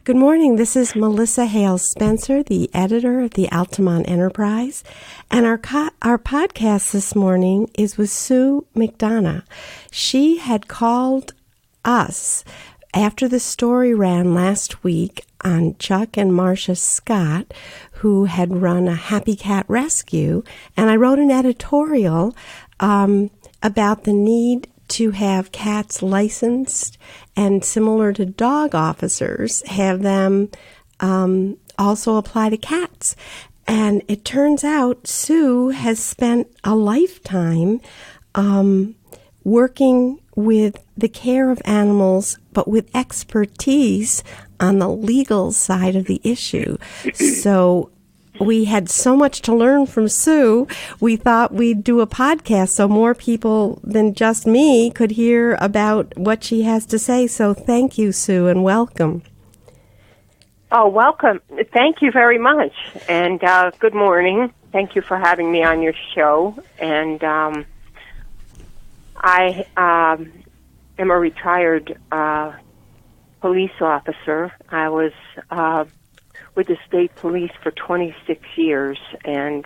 Good morning. This is Melissa Hales Spencer, the editor of the Altamont Enterprise. And our podcast this morning is with Sue McDonough. She had called us after the story ran last week on Chuck and Marcia Scott, who had run a Happy Cat Rescue. And I wrote an editorial about the need to have cats licensed and, similar to dog officers, have them also apply to cats. And it turns out Sue has spent a lifetime working with the care of animals, but with expertise on the legal side of the issue. So we had so much to learn from Sue, we thought we'd do a podcast so more people than just me could hear about what she has to say. So thank you, Sue, and welcome. Oh, welcome. Thank you very much. And good morning. Thank you for having me on your show. And I am a retired police officer. I was with the state police for 26 years, and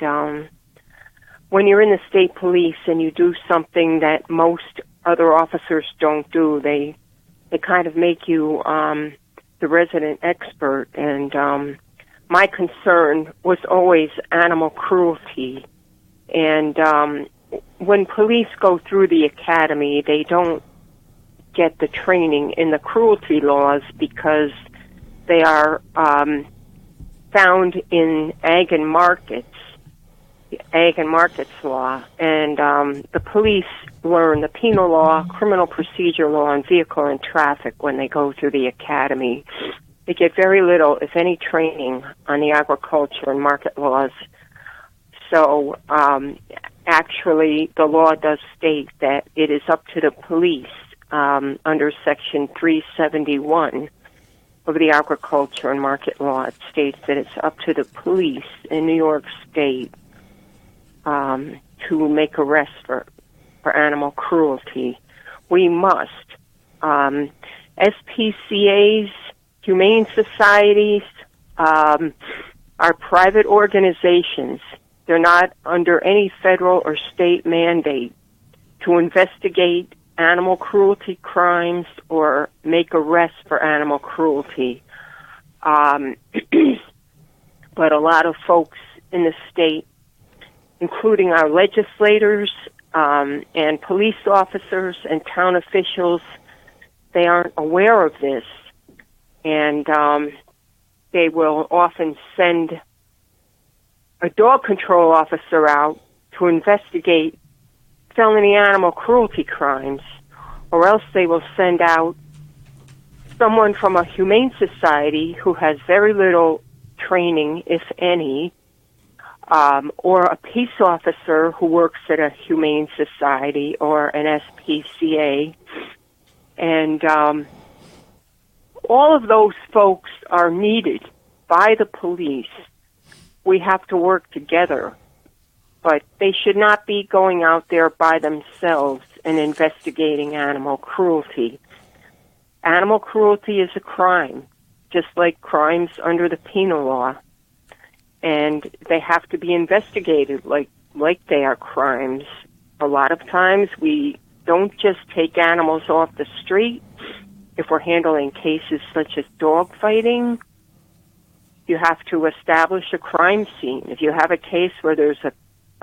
when you're in the state police and you do something that most other officers don't do, they kind of make you the resident expert, and my concern was always animal cruelty. And when police go through the academy, they don't get the training in the cruelty laws because they are found in ag and markets law, and the police learn the penal law, criminal procedure law, and vehicle and traffic when they go through the academy. They get very little, if any, training on the agriculture and market laws. So actually, the law does state that it is up to the police under Section 371 of the agriculture and market law. It states that it's up to the police in New York State to make arrests for animal cruelty. We must. SPCAs, humane societies, are private organizations. They're not under any federal or state mandate to investigate animal cruelty crimes or make arrests for animal cruelty. But a lot of folks in the state, including our legislators and police officers and town officials, they aren't aware of this. And they will often send a dog control officer out to investigate felony animal cruelty crimes, or else they will send out someone from a humane society who has very little training, if any, or a peace officer who works at a humane society or an SPCA. And all of those folks are needed by the police. We have to work together. But they should not be going out there by themselves and investigating animal cruelty. Animal cruelty is a crime, just like crimes under the penal law. And they have to be investigated like they are crimes. A lot of times we don't just take animals off the street. If we're handling cases such as dog fighting, you have to establish a crime scene. If you have a case where there's a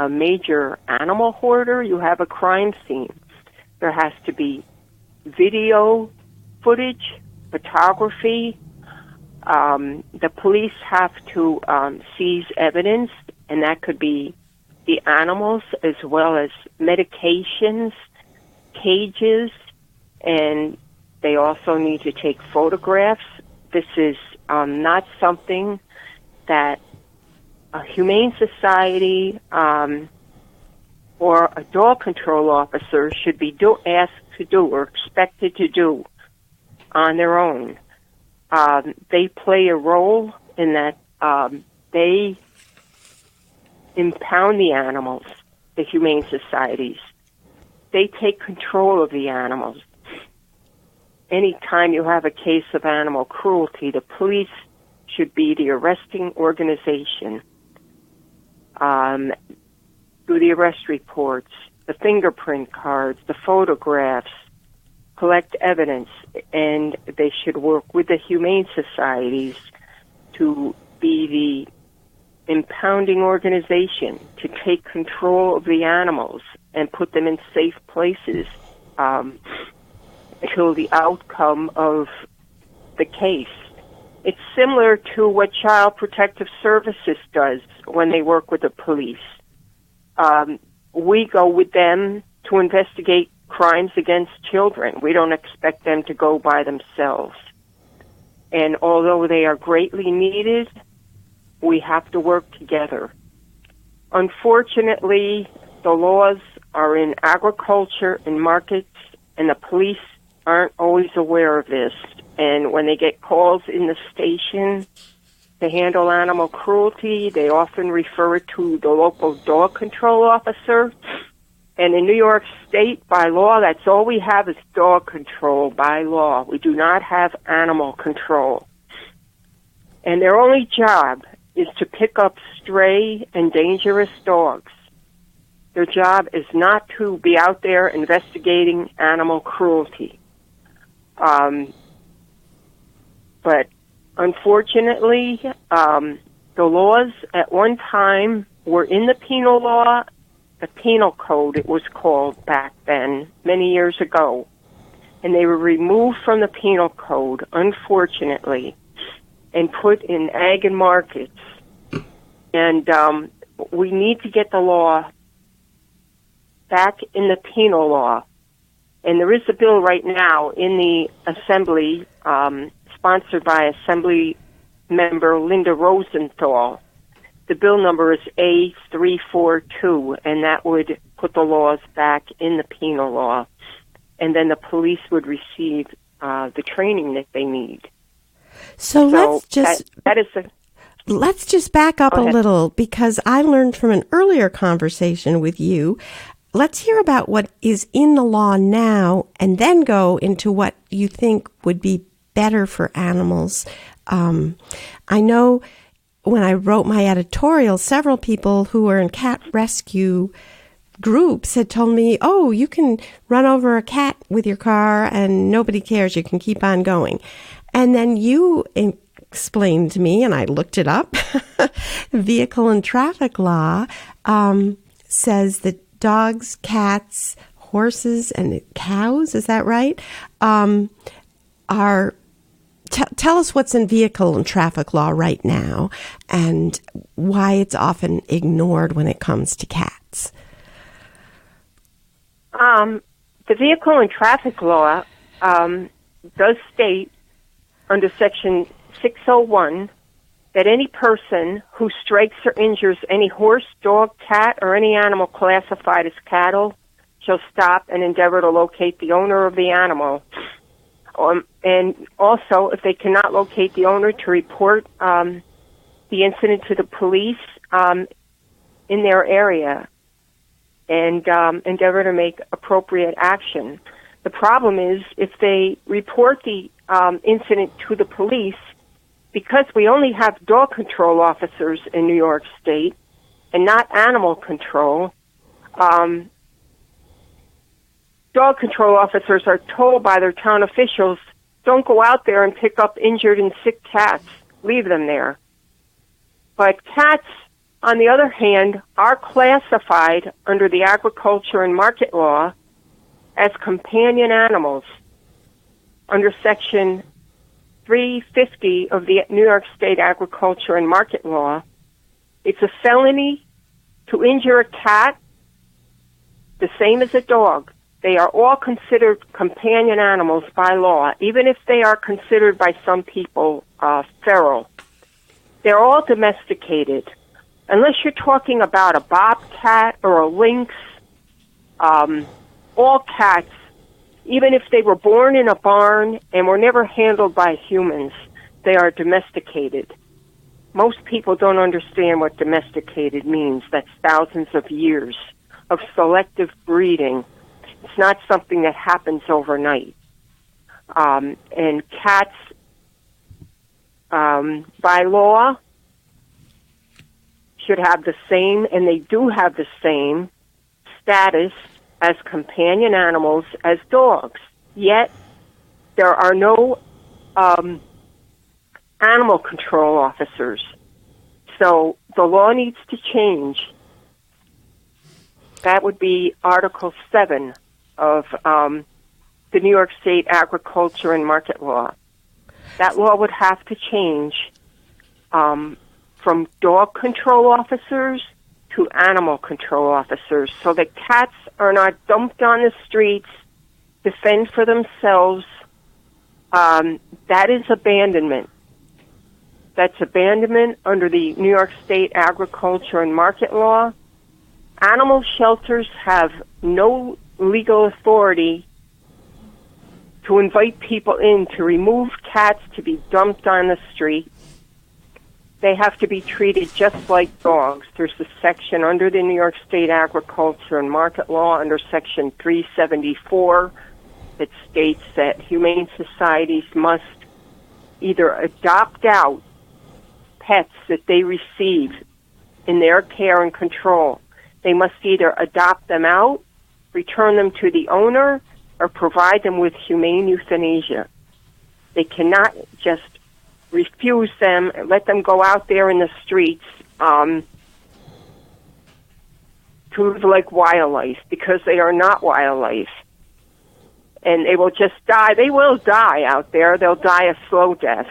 major animal hoarder, you have a crime scene. There has to be video footage, photography. The police have to seize evidence, and that could be the animals as well as medications, cages, and they also need to take photographs. This is not something that a humane society or a dog control officer should be asked to do or expected to do on their own. They play a role in that they impound the animals, the humane societies. They take control of the animals. any time you have a case of animal cruelty, the police should be the arresting organization. Do the arrest reports, the fingerprint cards, the photographs, collect evidence, and they should work with the humane societies to be the impounding organization, to take control of the animals and put them in safe places until the outcome of the case. It's similar to what Child Protective Services does when they work with the police. We go with them to investigate crimes against children. We don't expect them to go by themselves. And although they are greatly needed, we have to work together. Unfortunately, the laws are in agriculture and markets, and the police aren't always aware of this. And when they get calls in the station to handle animal cruelty, they often refer it to the local dog control officer. And in New York State, by law, that's all we have is dog control by law. We do not have animal control. And their only job is to pick up stray and dangerous dogs. Their job is not to be out there investigating animal cruelty. But unfortunately, the laws at one time were in the penal law, the penal code it was called back then, many years ago. And they were removed from the penal code, unfortunately, and put in ag and markets. And we need to get the law back in the penal law. And there is a bill right now in the Assembly, sponsored by Assembly member Linda Rosenthal. The bill number is A342, and that would put the laws back in the penal law. And then the police would receive the training that they need. So let's just... That is a... Let's just back up a little, because I learned from an earlier conversation with you. Let's hear about what is in the law now and then go into what you think would be better for animals. I know when I wrote my editorial, several people who were in cat rescue groups had told me, oh, you can run over a cat with your car and nobody cares. You can keep on going. And then you explained to me, and I looked it up, vehicle and traffic law says that dogs, cats, horses, and cows, is that right, are... Tell us what's in vehicle and traffic law right now and why it's often ignored when it comes to cats. The vehicle and traffic law does state under Section 601 that any person who strikes or injures any horse, dog, cat, or any animal classified as cattle shall stop and endeavor to locate the owner of the animal. And also, if they cannot locate the owner, to report the incident to the police in their area and endeavor to make appropriate action. The problem is if they report the incident to the police, because we only have dog control officers in New York State and not animal control, dog control officers are told by their town officials, don't go out there and pick up injured and sick cats. Leave them there. But cats, on the other hand, are classified under the agriculture and market law as companion animals under Section 350 of the New York State Agriculture and Market Law. It's a felony to injure a cat, the same as a dog. They are all considered companion animals by law, even if they are considered by some people feral. They're all domesticated. Unless you're talking about a bobcat or a lynx, all cats, even if they were born in a barn and were never handled by humans, they are domesticated. Most people don't understand what domesticated means. That's thousands of years of selective breeding. It's not something that happens overnight. And cats, by law, should have the same, and they do have the same status as companion animals as dogs. Yet, there are no animal control officers. So the law needs to change. That would be Article 7 of the New York State Agriculture and Market Law. That law would have to change from dog control officers to animal control officers so that cats are not dumped on the streets to fend for themselves. That is abandonment. That's abandonment under the New York State Agriculture and Market Law. Animal shelters have no legal authority to invite people in to remove cats to be dumped on the street. They have to be treated just like dogs. There's a section under the New York State Agriculture and Market Law, under Section 374, that states that humane societies must either adopt out pets that they receive in their care and control. They must either adopt them out, return them to the owner, or provide them with humane euthanasia. They cannot just refuse them and let them go out there in the streets to live like wildlife, because they are not wildlife. And they will just die. They will die out there. They'll die a slow death.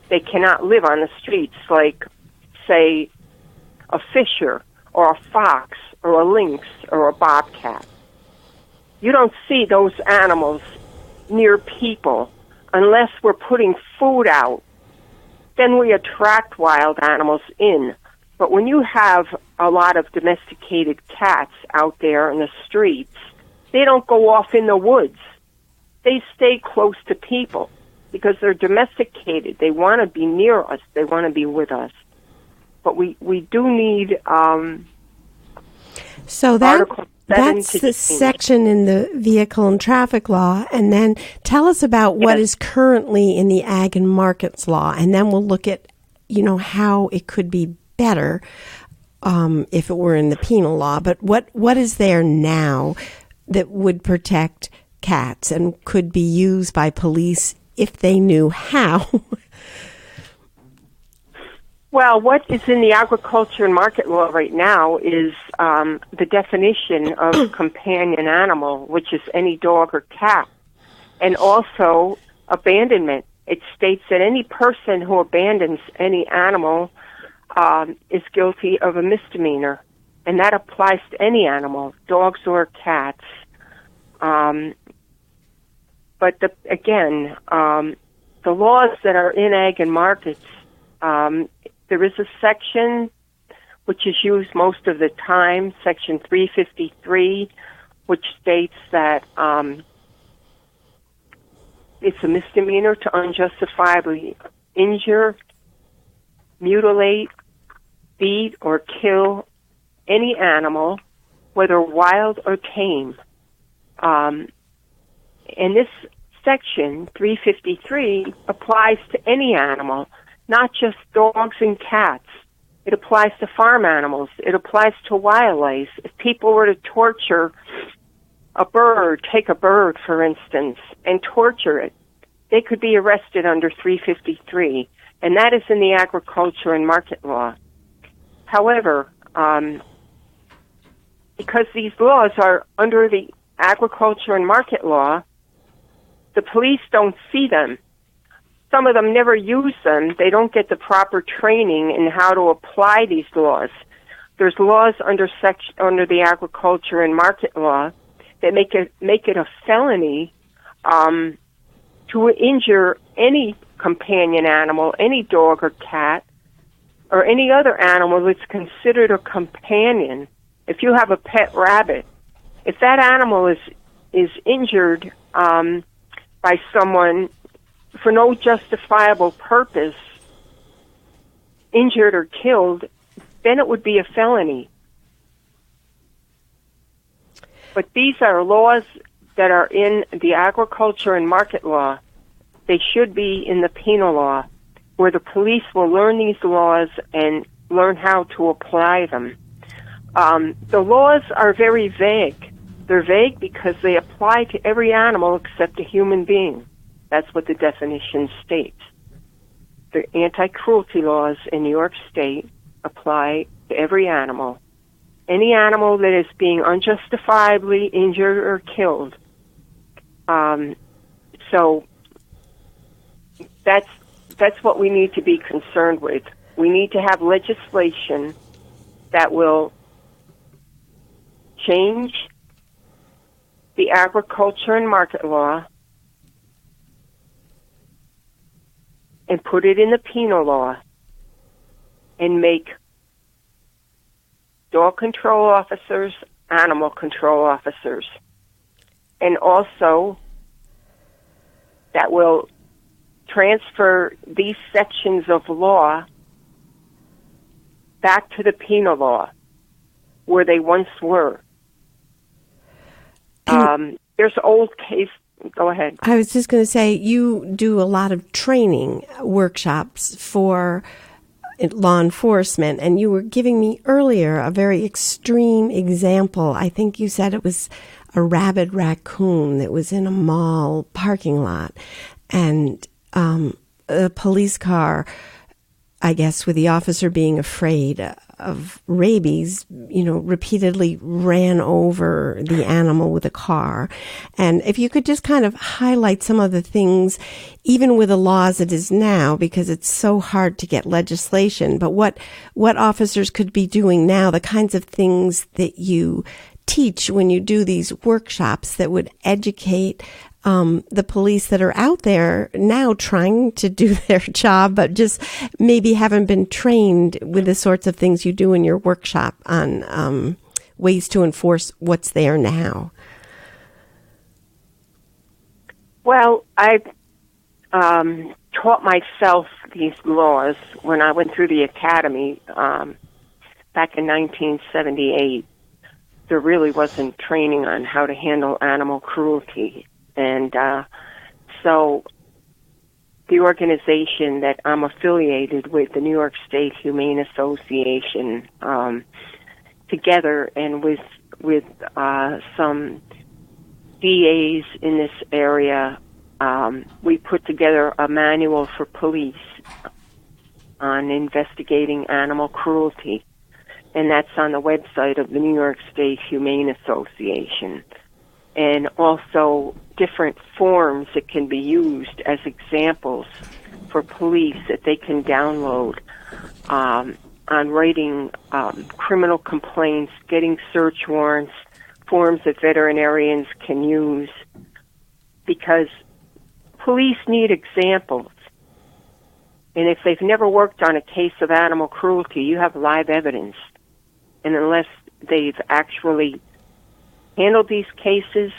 They cannot live on the streets like, say, a fisher or a fox or a lynx or a bobcat. You don't see those animals near people unless we're putting food out. Then we attract wild animals in. But when you have a lot of domesticated cats out there in the streets, they don't go off in the woods. They stay close to people because they're domesticated. They want to be near us. They want to be with us. But we do need so that's the section in the Vehicle and Traffic Law. And then tell us about what is currently in the Ag and Markets Law. And then we'll look at, how it could be better if it were in the penal law. But what is there now that would protect cats and could be used by police if they knew how? Well, what is in the Agriculture and Market Law right now is the definition of companion animal, which is any dog or cat, and also abandonment. It states that any person who abandons any animal is guilty of a misdemeanor, and that applies to any animal, dogs or cats. But the laws that are in Ag and Markets, there is a section which is used most of the time, Section 353, which states that it's a misdemeanor to unjustifiably injure, mutilate, beat, or kill any animal, whether wild or tame. And this section, 353, applies to any animal, not just dogs and cats. It applies to farm animals. It applies to wildlife. If people were to torture a bird, take a bird, for instance, and torture it, they could be arrested under 353, and that is in the Agriculture and Market Law. However, because these laws are under the Agriculture and Market Law, the police don't see them. Some of them never use them. They don't get the proper training in how to apply these laws. There's laws under the Agriculture and Market Law that make it a felony to injure any companion animal, any dog or cat, or any other animal that's considered a companion. If you have a pet rabbit, if that animal is injured by someone for no justifiable purpose, injured or killed, then it would be a felony. But these are laws that are in the Agriculture and Market Law. they should be in the penal law, where the police will learn these laws and learn how to apply them. The laws are very vague. They're vague because they apply to every animal except a human being. That's what the definition states. The anti-cruelty laws in New York State apply to every animal. Any animal that is being unjustifiably injured or killed. So that's what we need to be concerned with. We need to have legislation that will change the agriculture and market law and put it in the penal law and make dog control officers animal control officers. And also that will transfer these sections of law back to the penal law where they once were. There's old case. Go ahead. I was just going to say, you do a lot of training workshops for law enforcement, and you were giving me earlier a very extreme example. I think you said it was a rabid raccoon that was in a mall parking lot, and a police car, I guess with the officer being afraid of rabies, repeatedly ran over the animal with a car. And if you could just kind of highlight some of the things, even with the laws it is now, because it's so hard to get legislation, but what officers could be doing now, the kinds of things that you teach when you do these workshops that would educate the police that are out there now trying to do their job, but just maybe haven't been trained with the sorts of things you do in your workshop on ways to enforce what's there now. Well, I taught myself these laws when I went through the academy back in 1978. There really wasn't training on how to handle animal cruelty. And so the organization that I'm affiliated with, the New York State Humane Association, together and with some DAs in this area, we put together a manual for police on investigating animal cruelty. And that's on the website of the New York State Humane Association. And also different forms that can be used as examples for police that they can download on writing criminal complaints, getting search warrants, forms that veterinarians can use, because police need examples. And if they've never worked on a case of animal cruelty, you have live evidence. And unless they've actually handled these cases,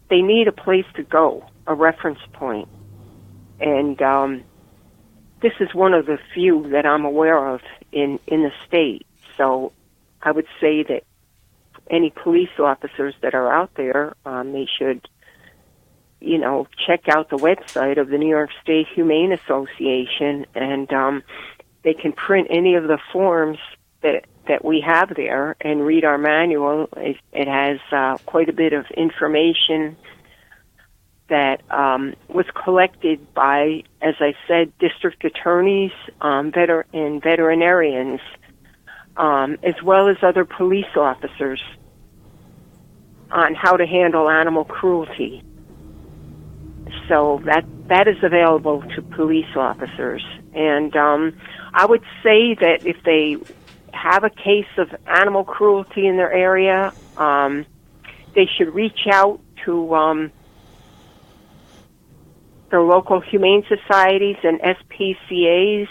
they need a place to go, a reference point. And this is one of the few that I'm aware of in the state. So I would say that any police officers that are out there, they should, check out the website of the New York State Humane Association, and they can print any of the forms that we have there and read our manual. It has quite a bit of information that was collected by, as I said, district attorneys and veterinarians, as well as other police officers on how to handle animal cruelty. So that is available to police officers. And I would say that if they have a case of animal cruelty in their area, they should reach out to their local humane societies and SPCAs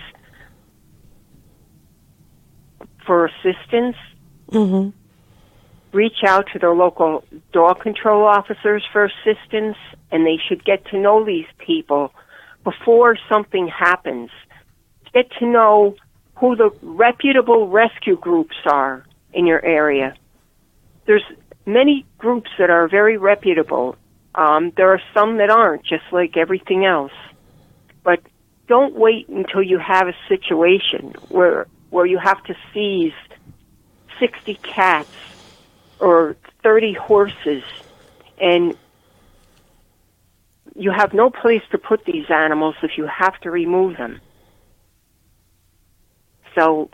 for assistance. Mm-hmm. Reach out to their local dog control officers for assistance, and they should get to know these people before something happens. Get to know who the reputable rescue groups are in your area. There's many groups that are very reputable. There are some that aren't, just like everything else. don't wait until you have a situation where you have to seize 60 cats or 30 horses, and you have no place to put these animals if you have to remove them. So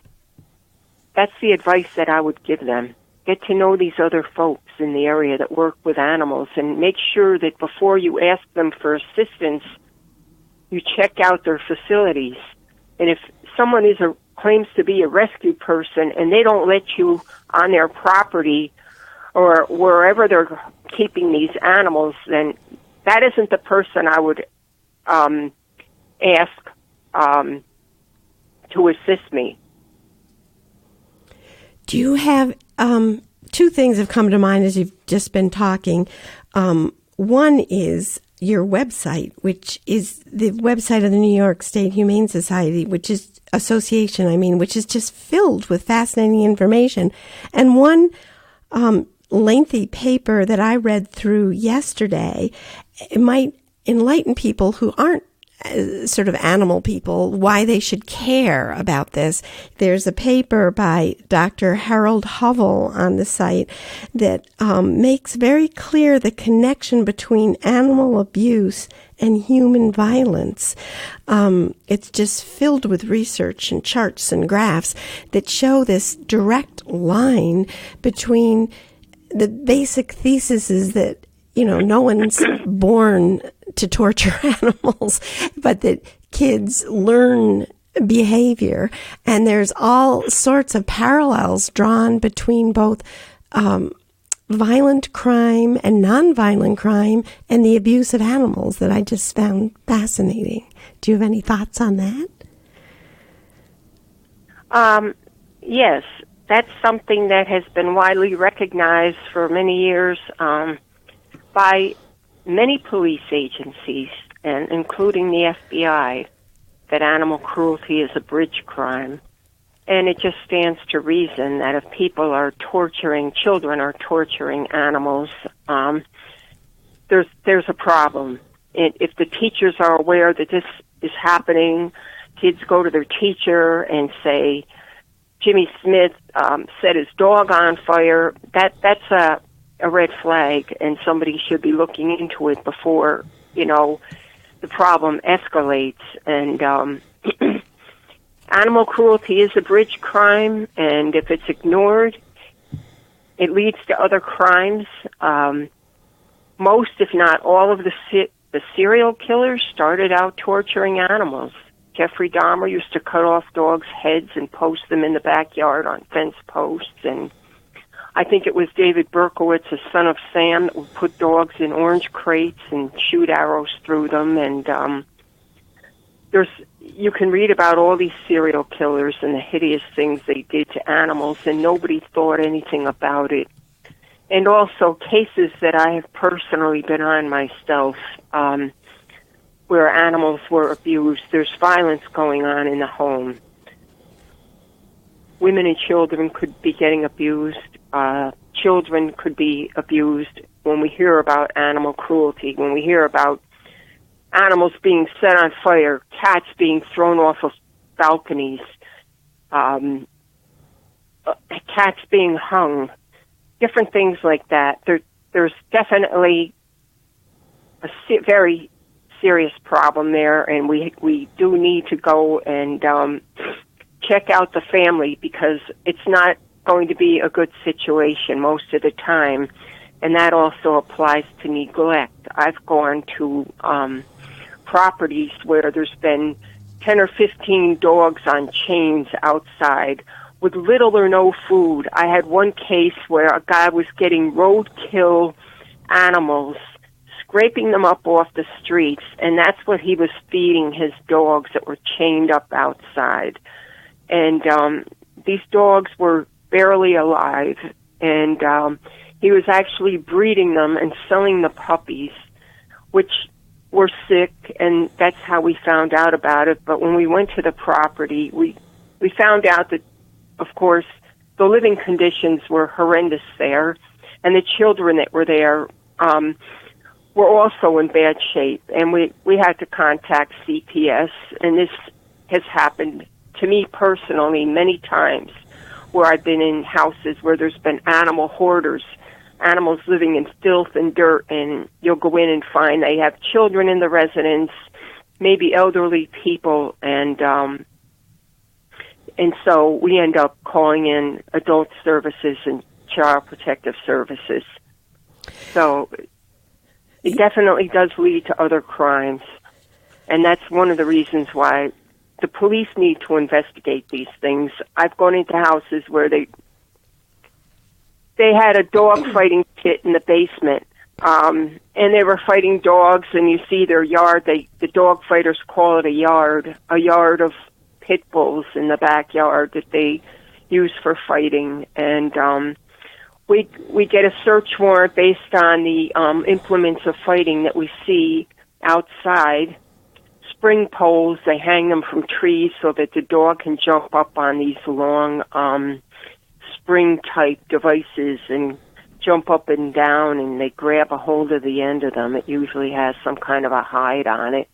that's the advice that I would give them. Get to know these other folks in the area that work with animals, and make sure that before you ask them for assistance, you check out their facilities. And if someone claims to be a rescue person and they don't let you on their property or wherever they're keeping these animals, then that isn't the person I would ask to assist me. Do you have two things have come to mind as you've just been talking? One is your website, which is the website of the New York State Humane Society, which is which is just filled with fascinating information. And one lengthy paper that I read through yesterday, it might enlighten people who aren't sort of animal people why they should care about this. There's a paper by Dr. Harold Hovell on the site that makes very clear the connection between animal abuse and human violence. It's just filled with research and charts and graphs that show this direct line between the basic thesis is that, no one's born to torture animals, but that kids learn behavior. And there's all sorts of parallels drawn between both violent crime and nonviolent crime and the abuse of animals that I just found fascinating. Do you have any thoughts on that? Yes, that's something that has been widely recognized for many years by many police agencies, and including the FBI, that animal cruelty is a bridge crime. And it just stands to reason that if children are torturing animals, there's a problem. If the teachers are aware that this is happening, kids go to their teacher and say, Jimmy Smith set his dog on fire, that's a red flag, and somebody should be looking into it before, the problem escalates. And animal cruelty is a bridge crime, and if it's ignored, it leads to other crimes. Most, if not all, of the serial killers started out torturing animals. Jeffrey Dahmer used to cut off dogs' heads and post them in the backyard on fence posts, and I think it was David Berkowitz, a son of Sam, that would put dogs in orange crates and shoot arrows through them. And you can read about all these serial killers and the hideous things they did to animals, and nobody thought anything about it. And also cases that I have personally been on myself, where animals were abused. There's violence going on in the home. Women and children could be getting abused. Children could be abused. When we hear about animal cruelty, when we hear about animals being set on fire, cats being thrown off of balconies, cats being hung, different things like that, there's definitely a very serious problem there, and we do need to go and check out the family, because it's not going to be a good situation most of the time, and that also applies to neglect. I've gone to properties where there's been 10 or 15 dogs on chains outside with little or no food. I had one case where a guy was getting roadkill animals, scraping them up off the streets, and that's what he was feeding his dogs that were chained up outside. And these dogs were barely alive, and he was actually breeding them and selling the puppies, which were sick, and that's how we found out about it. But when we went to the property, we found out that, of course, the living conditions were horrendous there, and the children that were there were also in bad shape, and we had to contact CPS, and this has happened to me personally many times, where I've been in houses where there's been animal hoarders, animals living in filth and dirt, and you'll go in and find they have children in the residence, maybe elderly people, and so we end up calling in adult services and child protective services. So it definitely does lead to other crimes, and that's one of the reasons why the police need to investigate these things. I've gone into houses where they had a dog fighting pit in the basement, and they were fighting dogs, and you see their yard. The dog fighters call it a yard of pit bulls in the backyard that they use for fighting, and we get a search warrant based on the implements of fighting that we see outside. Spring poles, they hang them from trees so that the dog can jump up on these long spring-type devices and jump up and down, and they grab a hold of the end of them. It usually has some kind of a hide on it.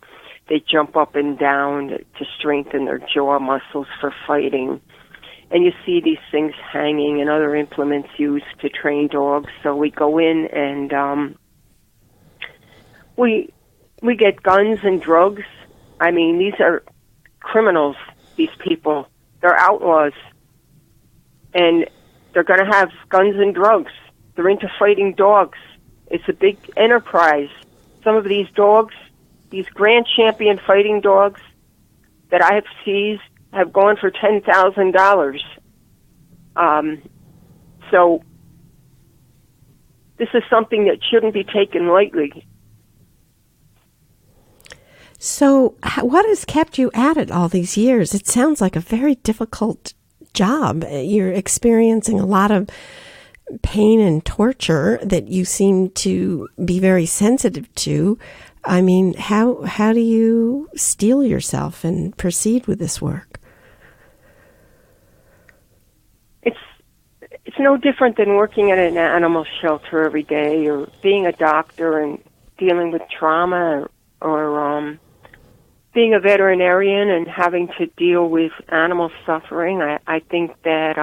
They jump up and down to strengthen their jaw muscles for fighting. And you see these things hanging and other implements used to train dogs. So we go in and we get guns and drugs. I mean, these are criminals, these people. They're outlaws. And they're going to have guns and drugs. They're into fighting dogs. It's a big enterprise. Some of these dogs, these grand champion fighting dogs that I have seized, have gone for $10,000. So this is something that shouldn't be taken lightly. So what has kept you at it all these years? It sounds like a very difficult job. You're experiencing a lot of pain and torture that you seem to be very sensitive to. I mean, how do you steel yourself and proceed with this work? It's no different than working at an animal shelter every day, or being a doctor and dealing with trauma, or being a veterinarian and having to deal with animal suffering. I think that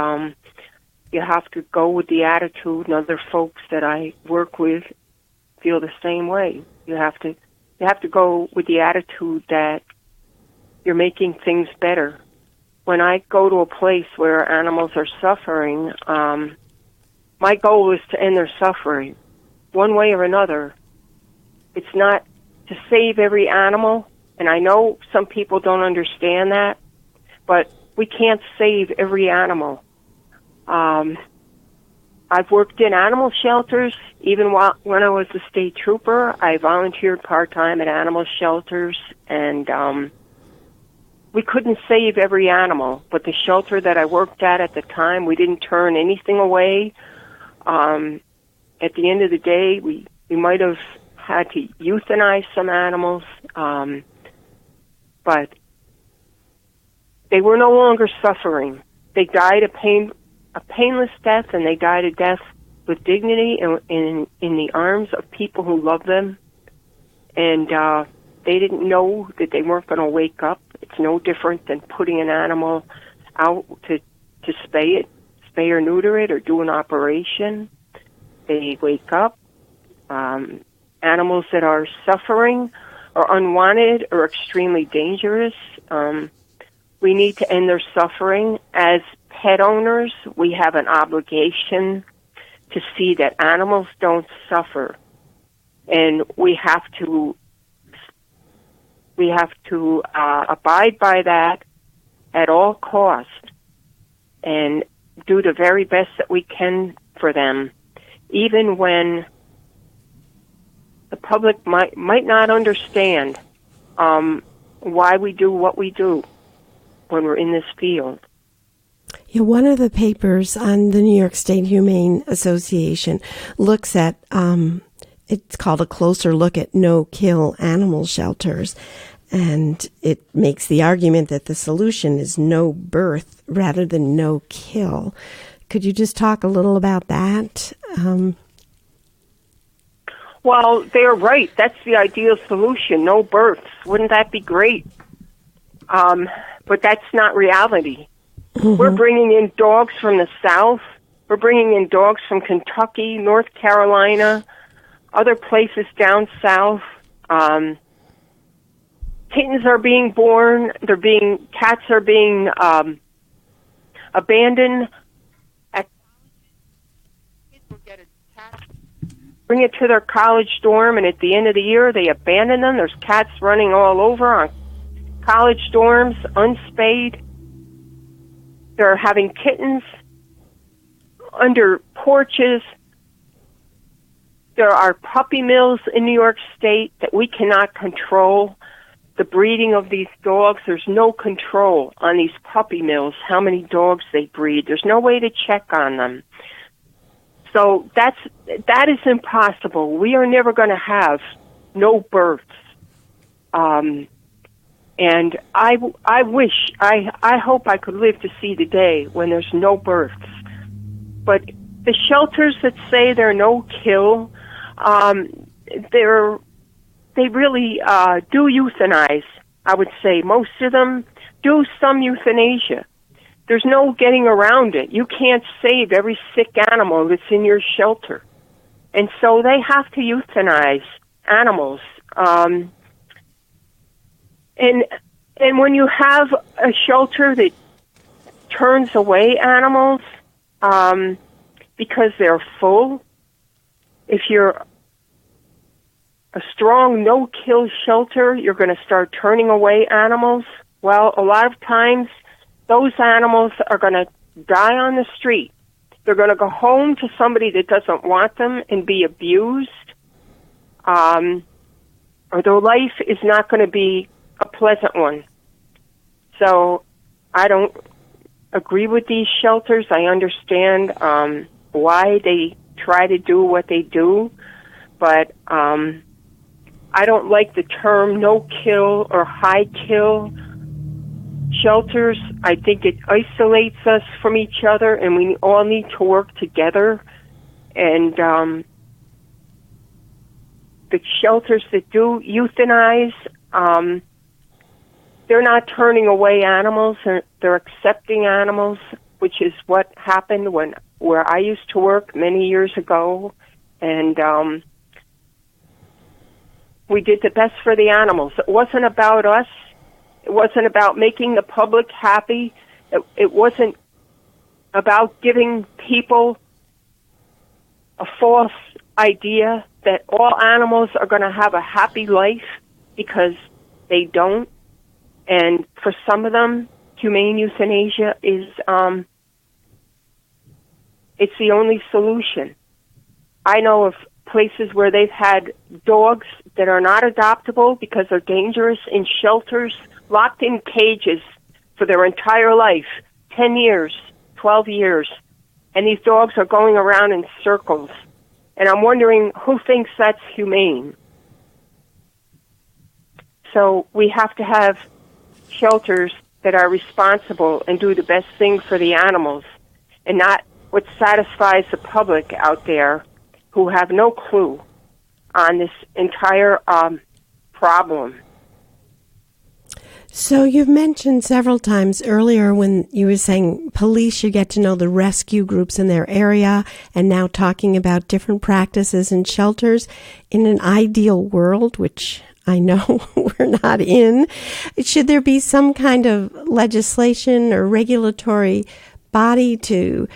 you have to go with the attitude, and other folks that I work with feel the same way. You have to go with the attitude that you're making things better. When I go to a place where animals are suffering, my goal is to end their suffering, one way or another. It's not to save every animal, and I know some people don't understand that, but we can't save every animal. I've worked in animal shelters. Even when I was a state trooper, I volunteered part-time at animal shelters, and we couldn't save every animal, but the shelter that I worked at the time, we didn't turn anything away. At the end of the day, we might have had to euthanize some animals, but they were no longer suffering. They died a painless death, and they died a death with dignity in the arms of people who loved them, and they didn't know that they weren't going to wake up. It's no different than putting an animal out to spay or neuter it, or do an operation. They wake up. Animals that are suffering or unwanted or extremely dangerous, we need to end their suffering. As pet owners, we have an obligation to see that animals don't suffer, and we have to abide by that at all costs and do the very best that we can for them, even when the public might not understand why we do what we do when we're in this field. Yeah, one of the papers on the New York State Humane Association looks at, it's called A Closer Look at No-Kill Animal Shelters, and it makes the argument that the solution is no birth rather than no kill. Could you just talk a little about that? Well, they're right. That's the ideal solution. No births. Wouldn't that be great? But that's not reality. Mm-hmm. We're bringing in dogs from the South. We're bringing in dogs from Kentucky, North Carolina, other places down south. Kittens are being born. Cats are being abandoned. Kids will get a cat, bring it to their college dorm, and at the end of the year, they abandon them. There's cats running all over on college dorms, unspayed. They're having kittens under porches. There are puppy mills in New York State that we cannot control. The breeding of these dogs, there's no control on these puppy mills, how many dogs they breed. There's no way to check on them. So that is impossible. We are never going to have no births. And I hope I could live to see the day when there's no births. But the shelters that say they're no-kill, they really do euthanize, I would say. Most of them do some euthanasia. There's no getting around it. You can't save every sick animal that's in your shelter. And so they have to euthanize animals. And when you have a shelter that turns away animals because they're full, if you're a strong no-kill shelter, you're going to start turning away animals. Well, a lot of times those animals are going to die on the street. They're going to go home to somebody that doesn't want them and be abused, or their life is not going to be a pleasant one. So I don't agree with these shelters. I understand why they try to do what they do, but I don't like the term no-kill or high-kill shelters. I think it isolates us from each other, and we all need to work together. And the shelters that do euthanize, they're not turning away animals. They're accepting animals, which is what happened where I used to work many years ago. And we did the best for the animals. It wasn't about us. It wasn't about making the public happy. It wasn't about giving people a false idea that all animals are going to have a happy life, because they don't. And for some of them, humane euthanasia is it's the only solution. I know of places where they've had dogs that are not adoptable because they're dangerous in shelters, locked in cages for their entire life, 10 years, 12 years. And these dogs are going around in circles. And I'm wondering who thinks that's humane. So we have to have shelters that are responsible and do the best thing for the animals, and not what satisfies the public out there who have no clue on this entire problem. So you've mentioned several times earlier when you were saying police, you get to know the rescue groups in their area, and now talking about different practices in shelters. In an ideal world, which I know we're not in, should there be some kind of legislation or regulatory body to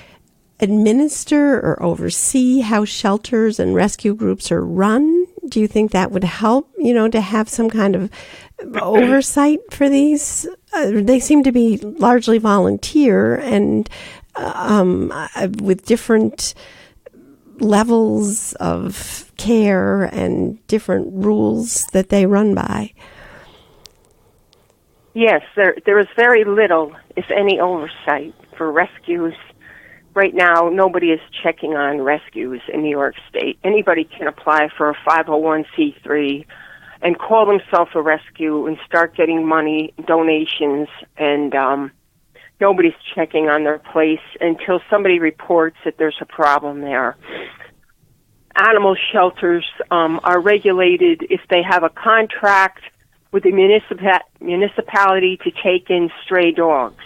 administer or oversee how shelters and rescue groups are run? Do you think that would help, to have some kind of oversight for these? They seem to be largely volunteer and with different levels of care and different rules that they run by. Yes, there is very little, if any, oversight for rescues. Right now, nobody is checking on rescues in New York State. Anybody can apply for a 501c3 and call themselves a rescue and start getting money, donations, and nobody's checking on their place until somebody reports that there's a problem there. animal shelters are regulated if they have a contract with the municipality to take in stray dogs.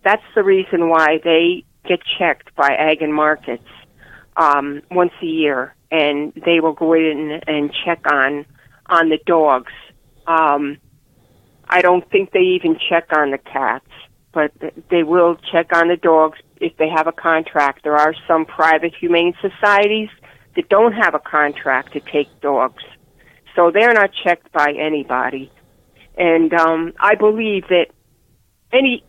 That's the reason why they get checked by Ag and Markets once a year, and they will go in and check on the dogs. I don't think they even check on the cats, but they will check on the dogs if they have a contract. There are some private humane societies that don't have a contract to take dogs, so they're not checked by anybody. And I believe that any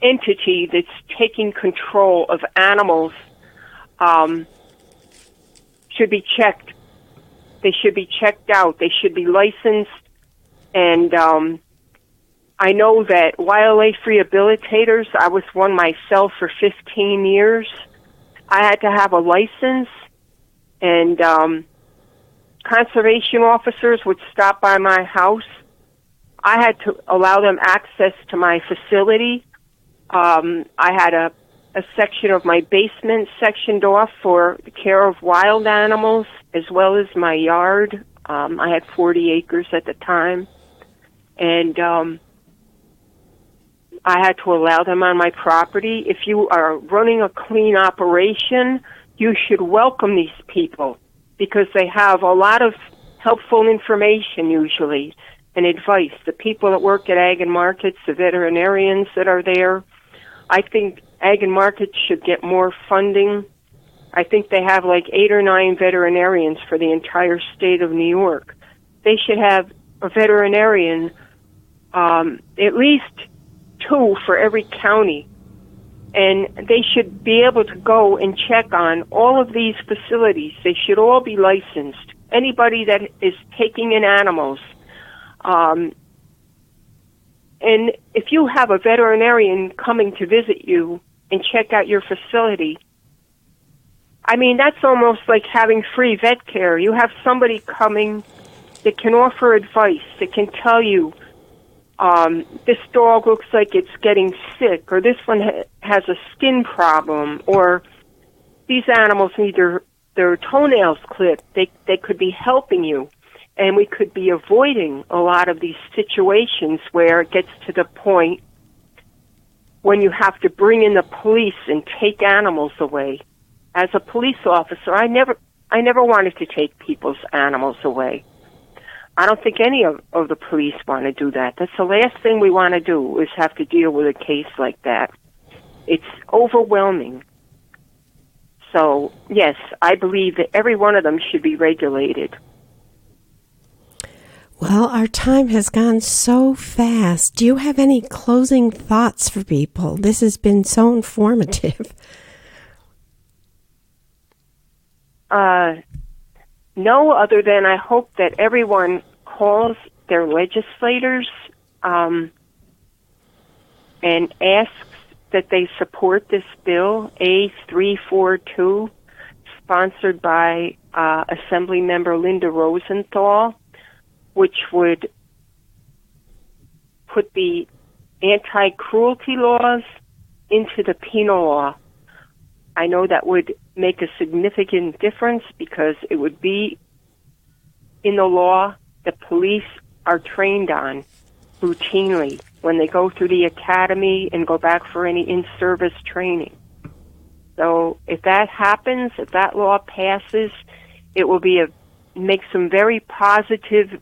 entity that's taking control of animals should be checked. They should be checked out. They should be licensed. And I know that wildlife rehabilitators, I was one myself for 15 years. I had to have a license, and conservation officers would stop by my house. I had to allow them access to my facility. I had a section of my basement sectioned off for the care of wild animals, as well as my yard. I had 40 acres at the time. And I had to allow them on my property. If you are running a clean operation, you should welcome these people, because they have a lot of helpful information usually and advice. The people that work at Ag and Markets, the veterinarians that are there, I think Ag and Markets should get more funding. I think they have like 8 or 9 veterinarians for the entire state of New York. They should have a veterinarian, at least 2 for every county. And they should be able to go and check on all of these facilities. They should all be licensed. Anybody that is taking in animals. And if you have a veterinarian coming to visit you and check out your facility, I mean, that's almost like having free vet care. You have somebody coming that can offer advice, that can tell you, this dog looks like it's getting sick, or this one has a skin problem, or these animals need their toenails clipped. They could be helping you. And we could be avoiding a lot of these situations where it gets to the point when you have to bring in the police and take animals away. As a police officer, I never wanted to take people's animals away. I don't think any of the police want to do that. That's the last thing we want to do, is have to deal with a case like that. It's overwhelming. So, yes, I believe that every one of them should be regulated. Well, our time has gone so fast. Do you have any closing thoughts for people? This has been so informative. No, other than I hope that everyone calls their legislators and asks that they support this bill, A342, sponsored by Assemblymember Linda Rosenthal, which would put the anti-cruelty laws into the penal law. I know that would make a significant difference, because it would be in the law that police are trained on routinely when they go through the academy and go back for any in-service training. So if that happens, if that law passes, it will be make some very positive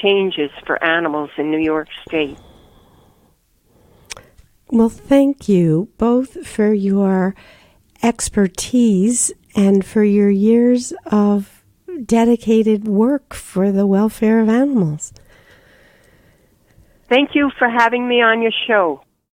changes for animals in New York State. Well, thank you both for your expertise and for your years of dedicated work for the welfare of animals. Thank you for having me on your show.